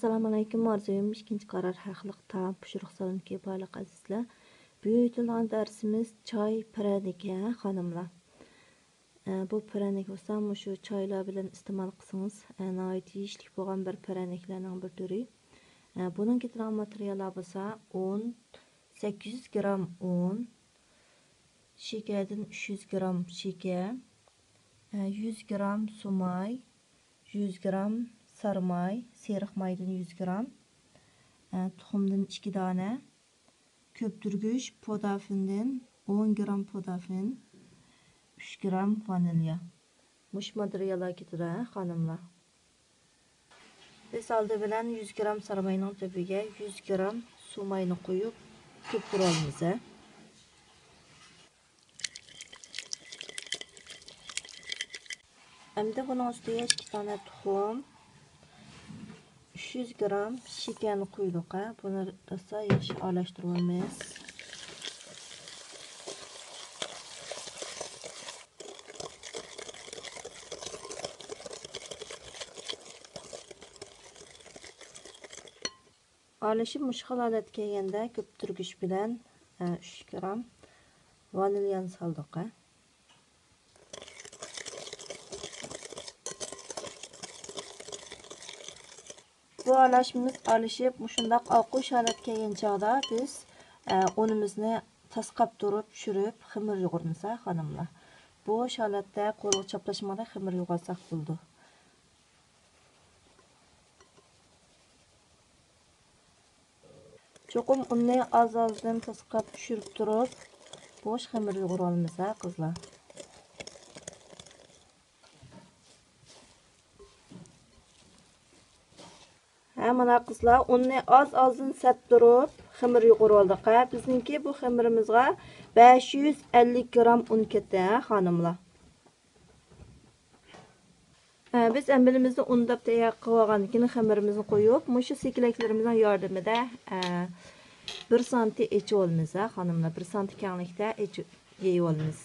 Assalamu alaykum arzuyum. İkinci karar haqlıq tam pişiriq salonki barlıq azizlar. Büyütülən dərsimiz çay pərəniki xanımlar. Bu pərənik olsa şu çaylar bilan iste'mol qilsangiz nəhayət yeyishlik bo'lgan bir pərəniklərning bir türü. Bunun ketirilən materiallar bo'lsa un, 800 gram un, şekerdən 300 gram şeker, 100 gram sumay, 100 gram sarımay, seriq maydan 100 gram, tuxumdan 2 dana, köptürgüç podafindən 10 gram podafin, 3 gram vanilya. Muş materiallar ketirir xanımlar. Biz aldı bilen 100 gram sarımayның töbüge 100 gram sumayını koyup köptüralımız. Hem de bunun üstüne 2 tane tuxum, 300 gram şekerini koyduk. Bunu da yaxşı aralashtiramiz. Aralashib mushkil holatga kelganda ko'ptirgich bilan 3 gram vanilyani soldik. Bu aralashib mushundaq oqish holatga kelgan chog'da biz unimizni tasqab turib tushirib ximir yo'g'irmiz xonimlar. Bu holatda qo'lga chaplashmada ximir yo'g'irsak bo'ldi. Çoxum unni az-azdan tasqab tushirib turib bosh ximir yo'g'ira olamiz qizlar. Mana qizlar unni az-azdan sep turib ximir yo'g'ira oldik. Bizningki bu ximirimizga 550 gram un ketdi xonimlar. Biz embilimizni undab tayyor qilib olgandan keyin xamirimizni qo'yib, mushu sekilaklarimizning yordamida 1 santi echib olamiz xonimlar. 1 santi kenglikda yeyib olamiz.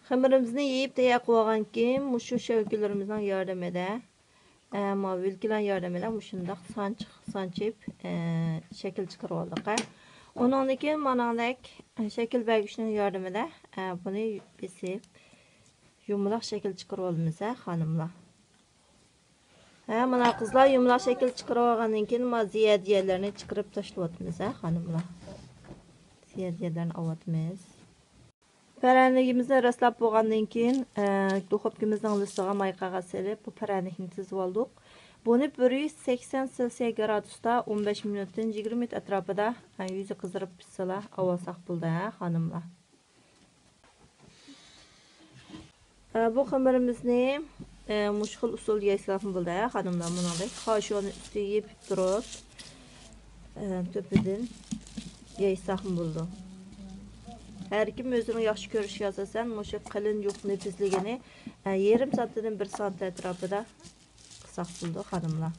Xamirimizni yeyib tayyor qilib olgandan keyin mushu shavkalarimizning yordamida, vilkalar yordamida mushundaq sanchib shakl chiqarib oldik. Undan keyin manadek shakl bergichning yordamida buni besib yumaloq shakl chiqarib olamiz xonimlar. Mana qizlar yumaloq shakl chiqarib olgandan keyin ziyadiyalarini chiqarib tashlayapmiz xonimlar. Ziyadiyalarini olyapmiz. Pəranigimizni raslab bo'lgandan keyin duxovkamizning listiga may qog'oz silib bu pəranikni tizib oldik. Buni 180 Selsiya gradusda 15 minutdan 20 minut atrofida yuzi qizarib pishsalar olsak bo'ldi xonimlar. Bu xamirimizni mushkil usul yeysak bo'ldi xonimlar. Buningdek qoshiqni ustiga yeb turib to'pidan yeysak bo'ldi. Her kim özünü yaxşı görüş yazasan, mushu qalin yo'q nefisligini yarım soatdan 1 soat atrofida qilsak bo'ldi xonimlar.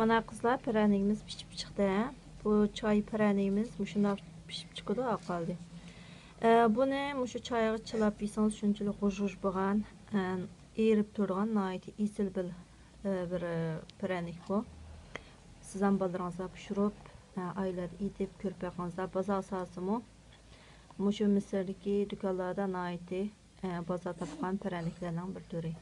Mana qizlar pəranigimiz pishib chiqdi. Bu choy pəranigimiz mushundoq pishib chiqdi qoldi. Buni mushu choyga chilab yeysangiz shunchalik g'uj-g'uj bo'lgan, erib turgan nihoyat esil bir pəranik bu. Siz ham bolaringizga pishirib, oylar yetib ko'rib boqingizlar. Bozor savsimi mushu Misrdagi do'konlarda nihoyat bozor topgan pəraniklarning bir turi.